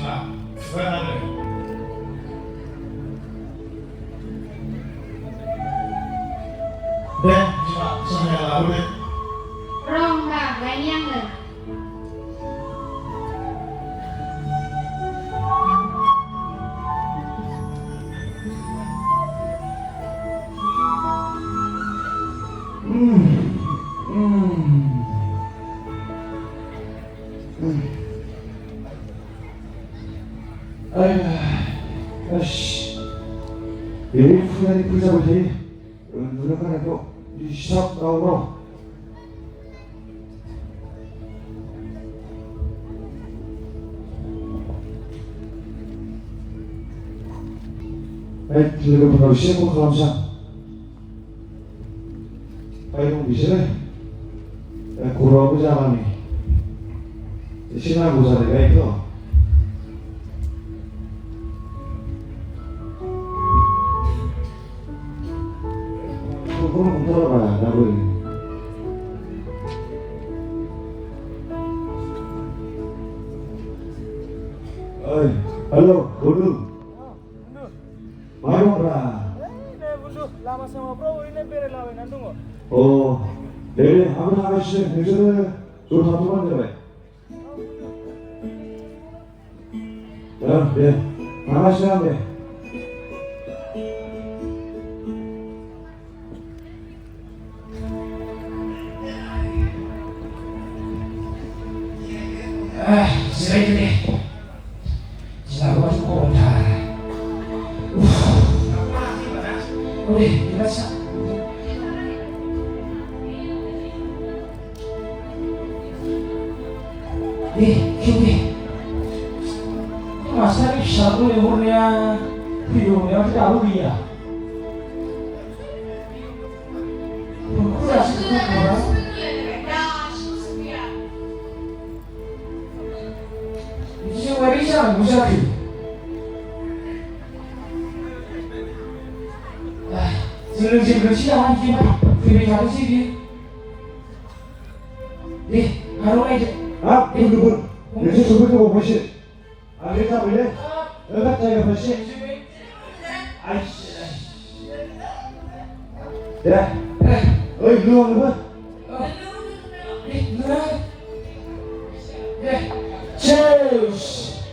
자, 그만하래. 네, 하지마. 선생님 나오래. Rong bạc với anh em rồi. 아이씨, 내일 후회하니 붙잡을 테니 노력하라고 시작 나오고. 들리는 분하고 시행고 감사 아이동 미실에 고로하고자 하니 신화고사대가 있어. 그거는 못 들어가야 나를. 어이, halo, Bundu. Marora. Bundu, lama sama bro, ini bere lawan nantungo. Oh, 내일 아무나 하시는 대전에 저 다투만 되네. 네, 나가시면 돼. 쓰레기네. 지나고 가지고 온다. 우리 일어나. Kini masa ni satu umurnya hidupnya tidak dia. Udah sih orang. Ini warisan musafir. Siapa siapa kita? Pilih satu sih dia. Harus aja. 아, 분 요새 저걸 보고 보시. 아, 일단 원래 여가 자기가 보시. 아이씨. 야, 어이 누구 오는 거야? Zeus.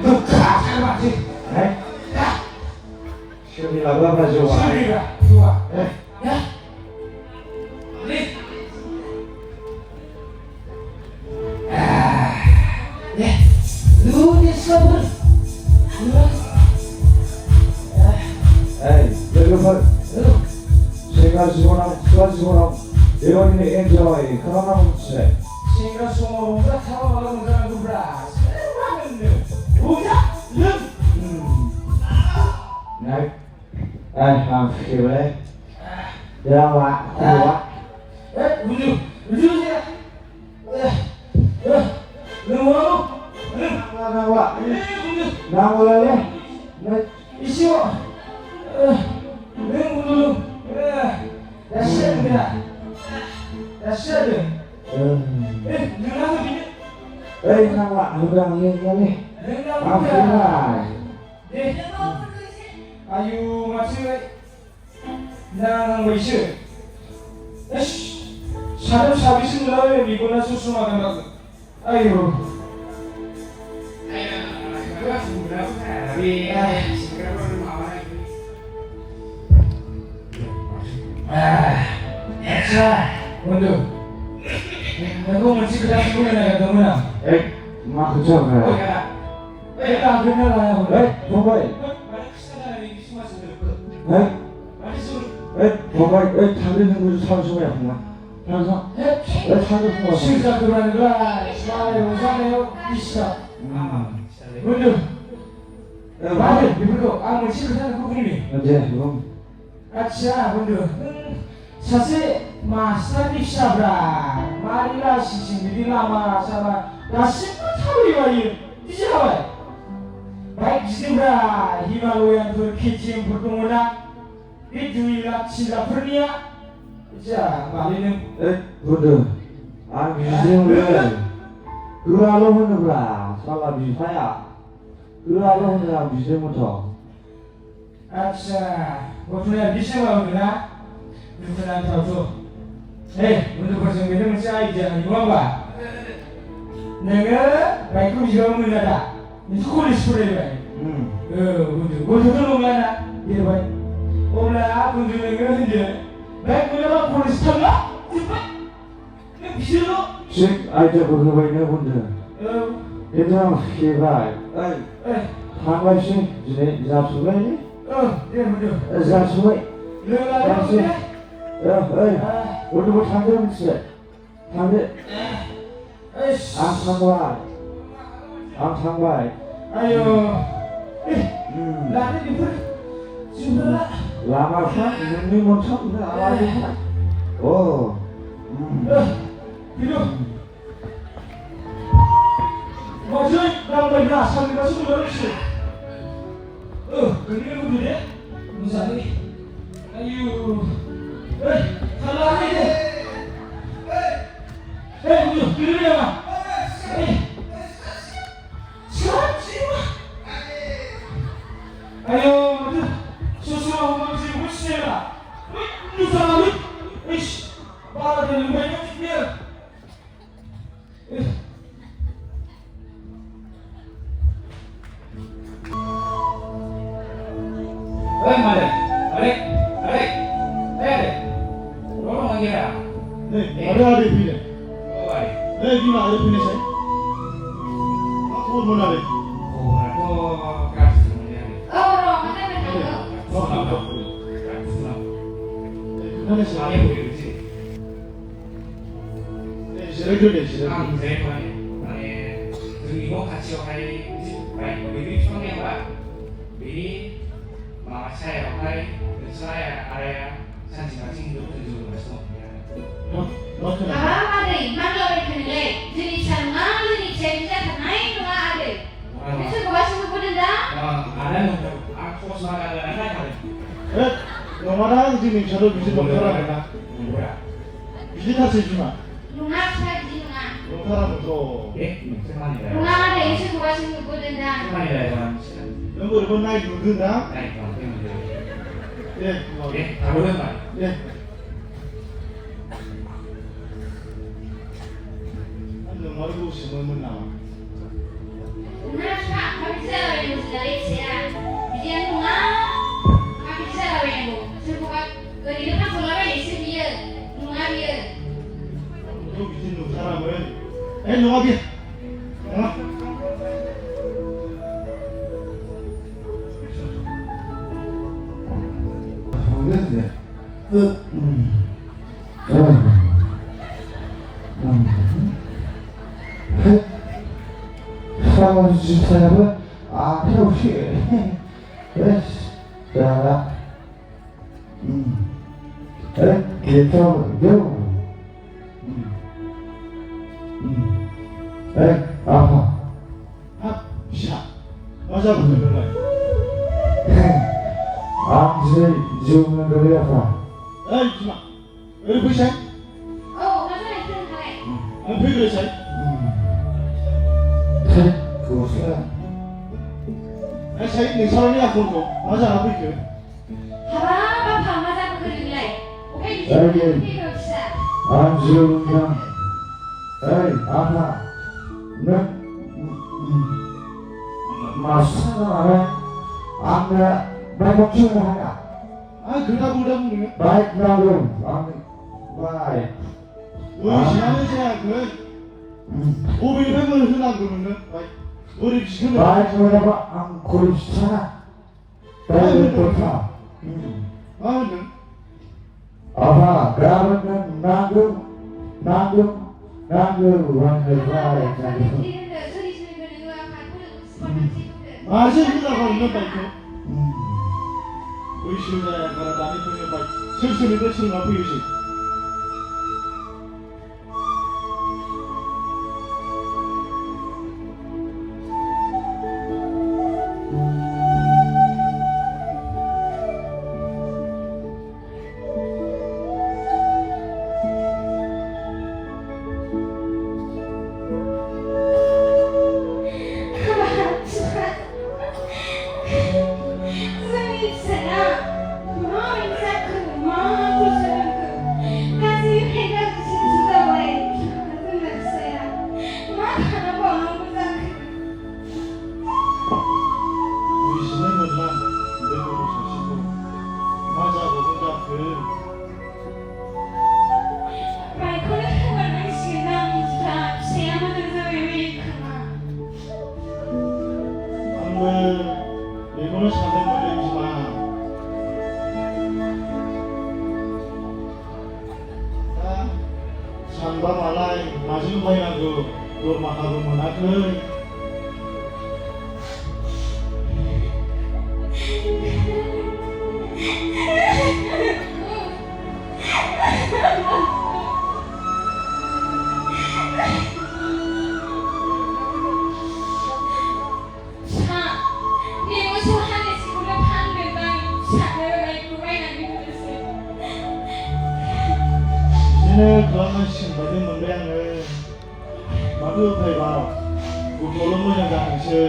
너 가자 sih. 시험이 나가봐 줘. Siapa? Dua. Ya. Lu disebut. 에이, 여러분, 제가 지원하고 예원이네 엔저와의 그만한 새. Sehingga semua orang tahu kalau menggerak beras. Udah, Này, làm kiểu đấy. Được không ạ? Được ạ. Dulu ya. Lu mau? Nào ạ. Nào ngồi lên đi. Này, Isi kok. Dulu. Dasar enggak? Dasar deh. Dengar begini. Ê, nào ạ, udah nghiêng đi. Làm kiểu này. Ayo masih nang wis. 사람 사비스 나와요. 미고나 수수 마간다고. 아유. 자, 먼저. 내가 먼저 그냥 보내놔야 너무나. Ê, mà cứ chờ về. 내가 그날아야. Ê, không vậy. Ê, ê, không vậy. Ê, 다른 친구도 사주면 약간. 그래서 왜 사주는 거야? 실사 그러는 거야. 좋아요, 사네요. 이시다. 먼저. 말을 이불로 아무 실사는 그분이. 언제 이거? 아차, 먼저. 사실 마스터 립샤브라. 말이라 시신들이 lama sama. Nasib tahu ya ini siapa? Baik Zebra, Himalayan berkicim berkemunan. Itu ilah Singapuria. 자, 말리는 에, 분들 아, 미세우래. 그러하러 하는구나. 살라 미사야. 그러하러 하느라 미세부터. 아차, gotuna bisema unduna, unduna tautu. Untuk bersembunyi mesti aja, gimana? Nengah, baikku juga menada. Itu kulis pulih baik. Untuk tu mana? Dia baik. Olah, untuk nengah dia. Baik menada kulis tengah, cepat. Ni bisa lo. Cek aja berkebaiknya bunda. Itu hebat. Hambai sih, jadi jatuh ni. Dia betul. Jatuh. Lelah. Udah bertanding sih. Tanding. Angkangbai. Ayo. Lari di per. Sudah. Lama kan? Ini moncong dah awalnya kan? Oh. Hidup. Masuk dalam beras sambil masuk ke dalam sini. Ini dulu deh. Misal ni. Ayo. Salah ni. Duduk. Kiri dia mah. Siapa? Ayo, susu masih musnah lah. Lu salah ni. Ish. Bawa dia lebih banyak dia. Balik. Tolong lagi dah. ada pilih. Oh, balik. Gimana ada pilih saya? Aku mau nalik. Oh, aku kasih semuanya. Oh, mana benar? Mana Saya saya? boleh di sini. Saya juga saya. Saya mana? Jadi mau kasih orang baik beri cuma yang apa? Beri mama saya orang dan saya area masing-masing hidup dan juga semua. Apa ada? Mana orang kenal? Jadi sama, jadi cerita kenai tu ada. Itu kebaca buku dendam. Ada untuk aku semangat dan anak-anak. nomada sini 저도 비슷 농사라면 뭐야? 비슷하지 주마. Lunga saja lunga. 농사라면 또 예? 세만이다. Lunga ada itu kebaca buku dendam. 세만이다 이건. 너무 이번 나이 누구나? 나이 좀 때문에. 예, 뭐, 예? 다르는 말. 예. 한명 말고 심으면 나와. Lunga tak, kami bisa yang sedari saya. Dia lunga, kami bisa yang bu. Sebuah kehidupan selama ini dia lunga dia. 또 미친 놈 사람은 농아비 농아 모르겠네. 사람 집사람은 필요 없이 그래 자 그래 괜찮아 그래 아파 샷 맞아 보는 거야. 암지 지우는 거리 아파 에이 주마. 왜 보이세? Oh, masa itu kali. 안 보이래 잘. 그래 그것은 아 자기 내 사람이야 그거. 맞아 안 보이게. Apa apa masa bekerja? Oke, di sini kita bisa. 안지우는 에이 아파 너 마사나에 안나 매복충 하냐 아 그러다 보면 바이크 나름 아니 바이크 우리 지나는 새야 그 500을 흔한 그러면은 우리 지금 바이크 나봐 안 고르시잖아 바이크 좋다 아는 아파 그러면 나도 완전 바이크 아 실수다가 있는 바이크 우리 실수야 가라 남이 보는 바이크 실수는 것을 갖고 유시 सानबा मालाय माजों बायनांगौ दरमाहाबो मोनाखै। बिदिनो खालामनांसिगोन बायदि मोनबाय आङो। माथो उफायबाव, गथ'ल' मोजां जाथोंसै।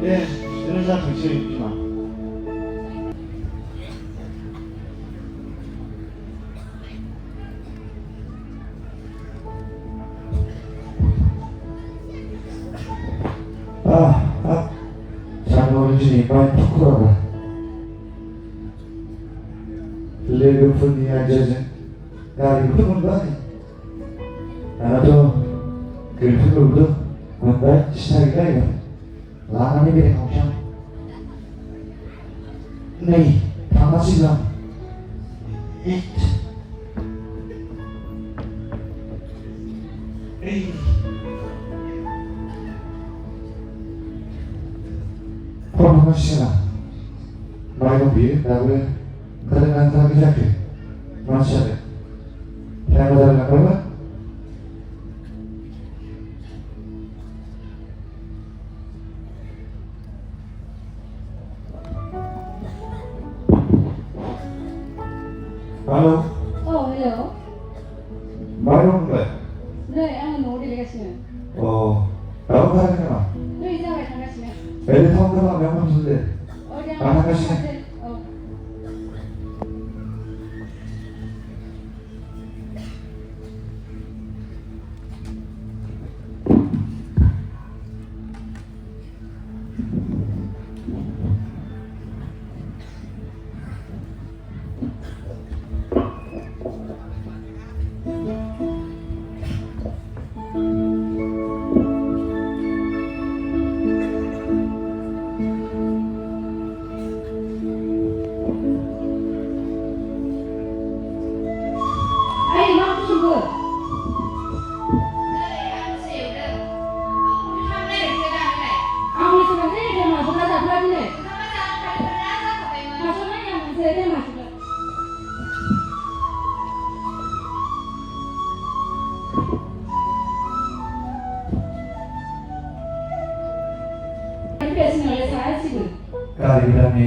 दे बिदिनो जाथोंसै बिमा। सानदुं दिनै बांद्राय खराबा लोगोफोरनि आइडियाजों गारिखौथ' मोनबाय। दानाथ' गैथ'लबो मोनबाय, सिन्था गैला एबार लानानै बेरायखावसै आं। नै थांगासिनो आं। फन हरनांसिगोन आं। माबोरै दं बियो दाबो ओंखारदोंना ओंखाराखै जाखो? मानसि जादों टाइमआ जालांबायबा। हेलौ। औ हेलौ। माबोरै दं नोंलाय? नै आङो न'आव देलायगासिनो। अ दाबो ओंखाराखै नामा? नै जाबाय थांगासिनो। ओरैनो टाउन लामायाव मोनथ'दो दे। औ दे आं थांगासिनो। औ। गारि गोदाननि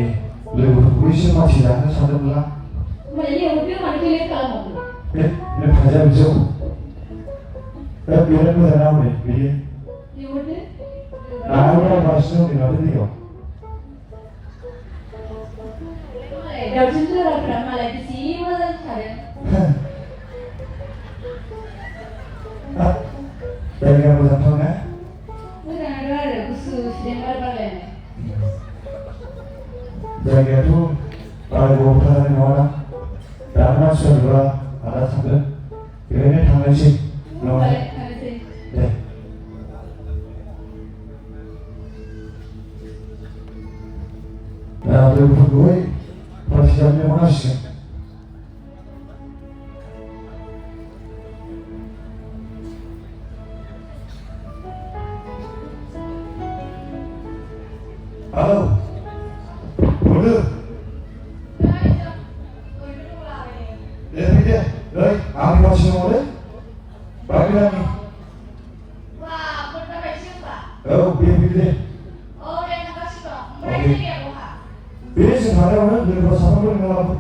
लोगोफोरखौ एसे मानसि जानो सानदोंमोन आं। बे फाजा बिजौ दा बिराद मोजां ना हनै बियो नागारबा बांसिन दं माथो दैयाव। दावसिन जराफ्रा मालाय बेसे मोजां खारो। जायगाया मोजांथार ना? मोजाङानो आरो गुसु सुदेम बार बारलायनाय। जायगायाथ' बारा गोबाव थानाय नङाना। दा मानसिफ्रा नुबा आदा थांगोन, बेखायनो थांनोसै उनावहाय। दे दा लोगोफोरखौहाय पार्टि जानो लेंहरनांसिगोन। हेलौ बोलो दे फैदो नै आंनि मानसि दङ लै बागैरानि। औ बे फैदो दे। बे जों थानायावनो लोगोफोरा साथामबो लिंना लाबो।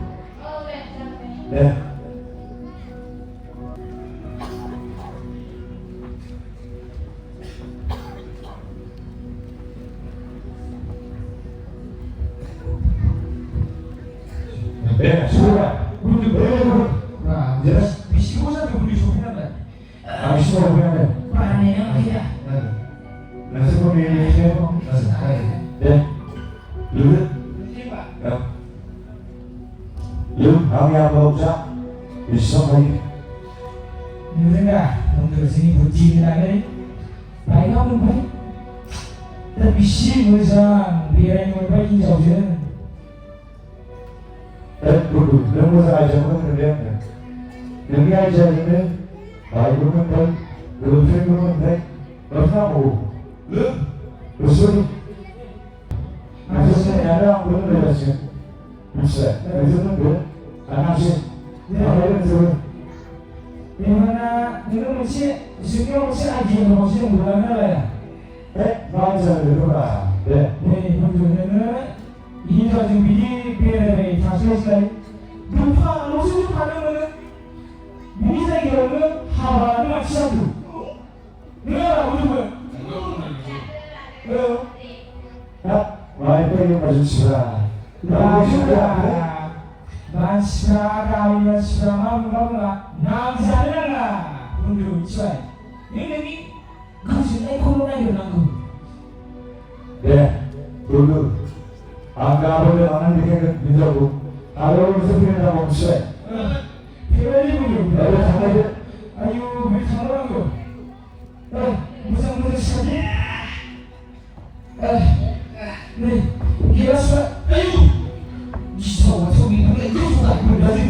दे sudah udah belum nah jelas bisiko saja beli shopping apa habis itu apa yang panen yang iya nasi kuning siapa nasi deh lu lu kami apa usah bisa lagi enggak untuk sini buci lagi baik kamu baik tapi sih musang biar yang baik jauh je Bodoh, nemu saja mengenai dengan ajar ini, baik mengenai, girlfriend mengenai, bertemu, bersuri. Maksudnya ada orang belum berhasil, bisa, itu pun anak sih, ada yang turun. Dimana itu mesti semua mesti aji mesti menggunakan lah ya. Bangsa itu lah, Nih, menurutnya ini jadi biji biar translate lupa langsung pada mana biji saya kira haba ni macam tu. Ni lah betul. baik ini masih sudah. Basra kalian sudah mahu nak jalan lah untuk cuy. Ini kau sudah ikut lagi nanggu. Dulu, angka boleh orang dikit dijago. Kalau bisa pilih nama musuh. Pilih dulu. Ada sama dia. Ayo bertemu aku. Musang sekali. Nih, kira sudah. Ayo. Bisa macam ni, itu sudah berjadi.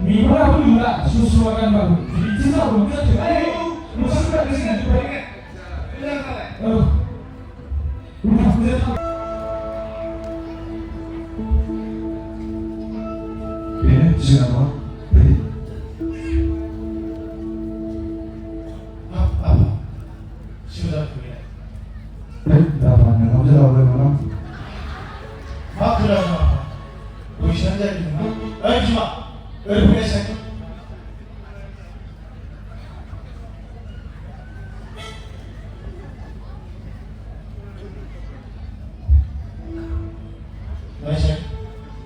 Mimpi aku juga susu akan baru. Itu dah berjadi. Ayo, musang sudah di sini juga. Ini siapa? Apa? Sudah punya. Dapat yang kamu tahu dari mana? Makro apa? Ujian dari mana? Cuma punya saya.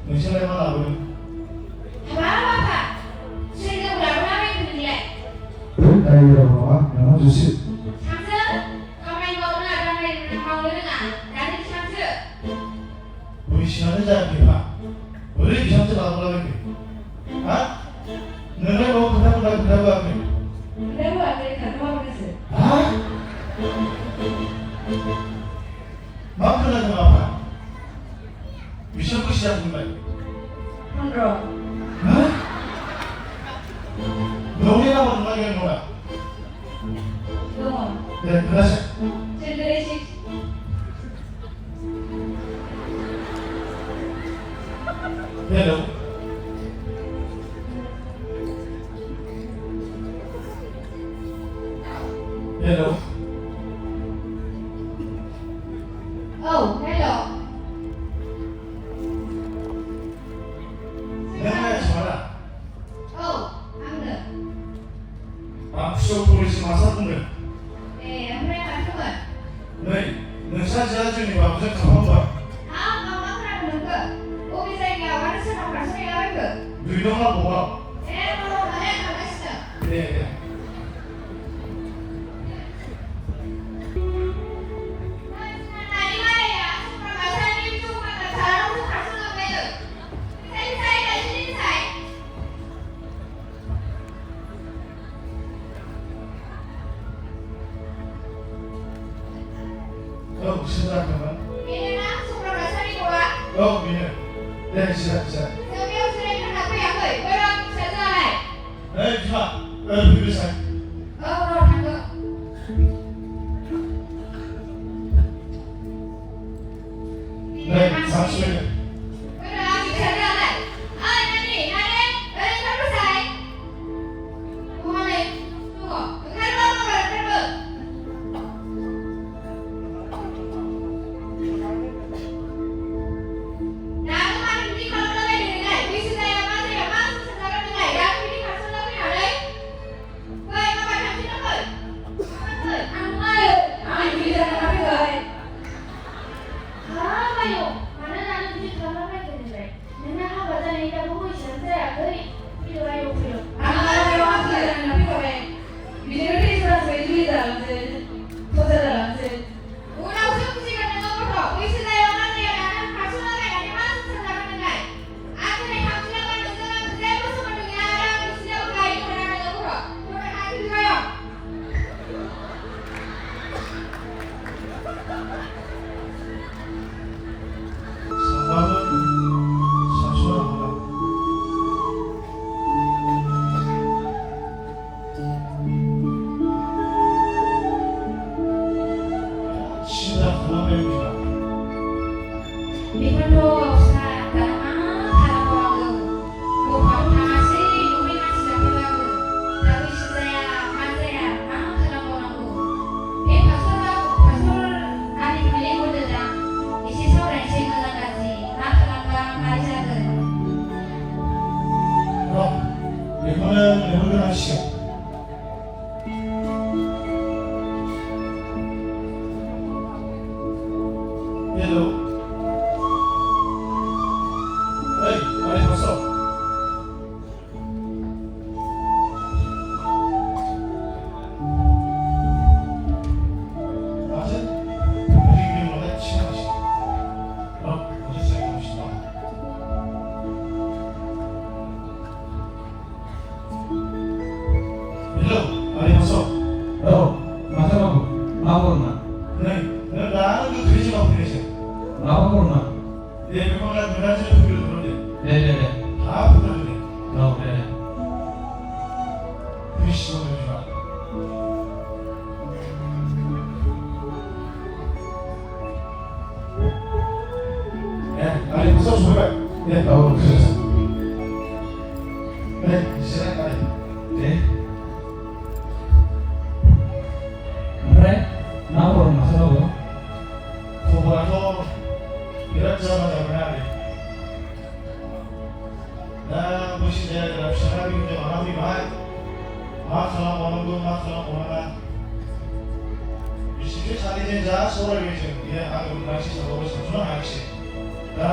Macam mana lalu? Apa Pak? Saya berapa lama itu dia? Dari berapa? Yang susi. Samse, kau main kau nak ada main kau dengar? Dari samse. Ujian dari apa? Boleh ujian dari apa lagi? Hah? Negara mau kenapa apa? Lepas dari kantor bersih. Hah? Makro apa? Bisa siap mulai. Kontrol. Hah? Boleh apa lagi yang mulai? Tunggu. Dan berasa. Cendera sih. Hello. Hello. Oh, hello. Nama siapa? Oh, Angga. Aku polisi masa tunggu. Mereka semua. Nih, nasa jalan ni bagus kamu apa? Ah, kamu pernah menunggu? Oh, bisa nggak? Mana sih nomor saya nggak ada? Dulu nggak bawa. Kalau nggak bisa. Iya. Oh, sudah kapan? Oh, ini. Ya, sudah. Cuma, bisa. Sampai. Sambal बेफोरथ' फिसा दाना मा खालामबावनांगौ गफाव थाङासै न'नि मानसि जाफैबाबो दा बैसो जाया मा जाया मा खालामबावनांगौ बे पास्टर आदैखौ लेंहरदो दां एसे सावरायनोसै मोजां गाज्रि मा खालामबा मारै जागोन र' बेखौनो लेंहरग्रोनांसिगोन हेलौ ओइ आदै पास्टर माथो रिं रिंलाय थिखोनांसै र' दसे जिरायनांसै नामा हेलौ आदै पास्टर औ माथो बाबु मा खबरमोन नै नों दानो गोख्रै जिउआव फैनायसै मा खबरमोन दे बेखौ ला गोदानसो फैग्रोदो दे दे थाब फैग्रोदो दे औ दे फैसिगौ बिमा आदै पास्टर सफैबाय दे औ गोजोन्थों दे जिराय आदै दे ओमफ्राय मा खबरमोन माथो बाबु खबराथ' बिराद जारला जाबाय आदै दा बैसो जायाग्रा फिसाला बिहिनजाव लाना फैबाय मा खालामबावनांगौ मा खालामबावनाङा बिसोरसो सानैजों जा सावरायबाय जों बे आंबो मोनाखिसै सावरायबाय सानस'नो हायाखिसै दा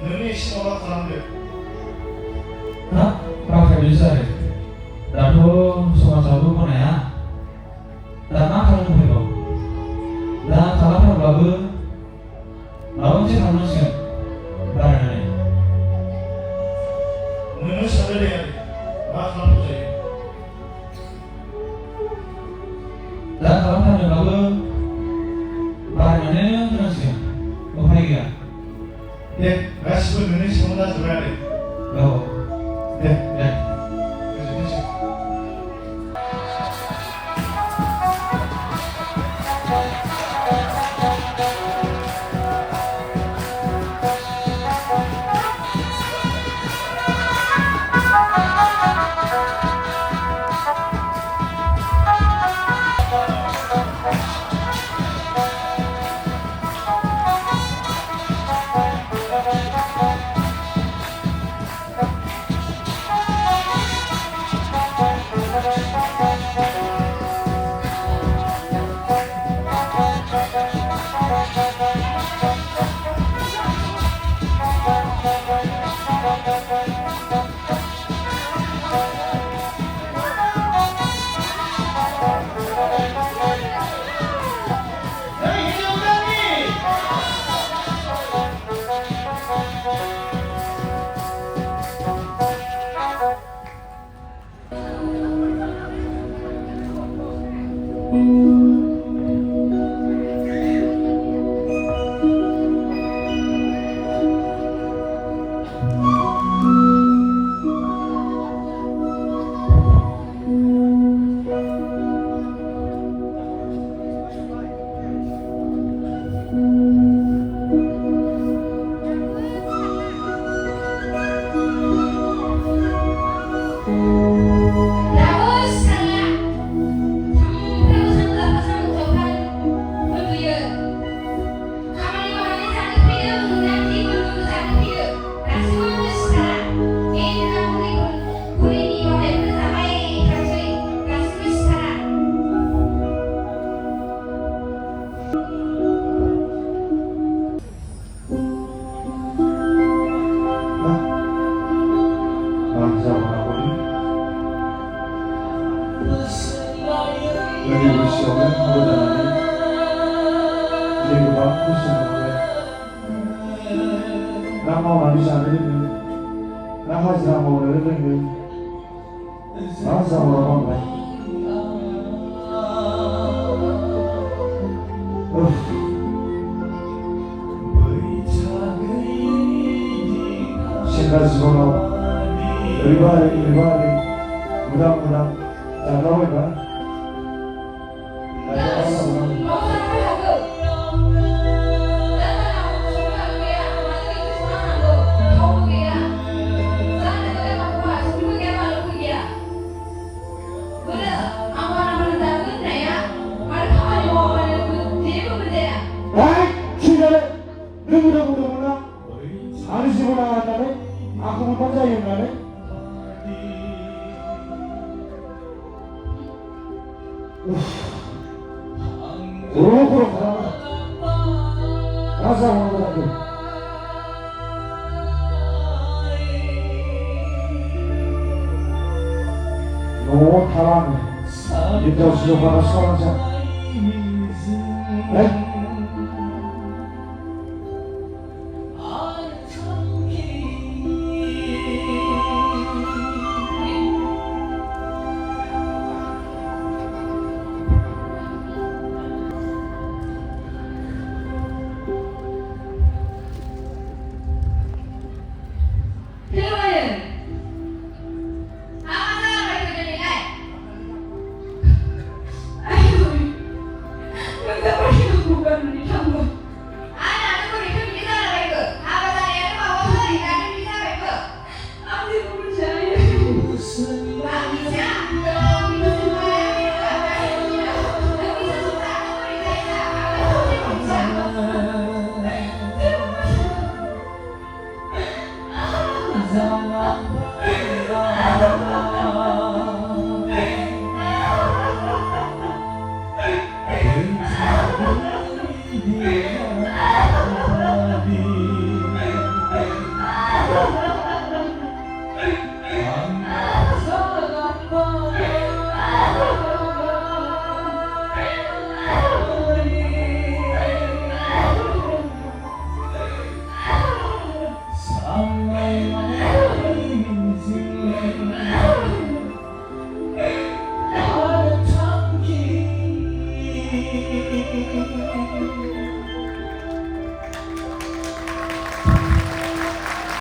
नोंनो एसे माबा खालामदो हा बाख्रिया बिदि जादों दाथ' समाजावबो गनाया दा मा खालामनो फैगौ दा खालामथारब्लाबो माबा मोनसे खालामनांसिगोन बारायनानै नोंनो सानदो दे आदै मा खालामनांगौ जायो दा खालामथारनोब्लाबो बारायनानैनो होनांसिगोन उफाय गैया दे गासिबो नोंनि सायावनो जाजोब्बाय आदै औ दे दे गोजोनथोंसै सेंग्रा जिबनाव ओरैबा ओरै उदां जाग्लाबायबा Mau mudah-mudahan harus dimenangkan aku mempercayai kan kurang rasa mengenai no talang kita sudah pada sekolah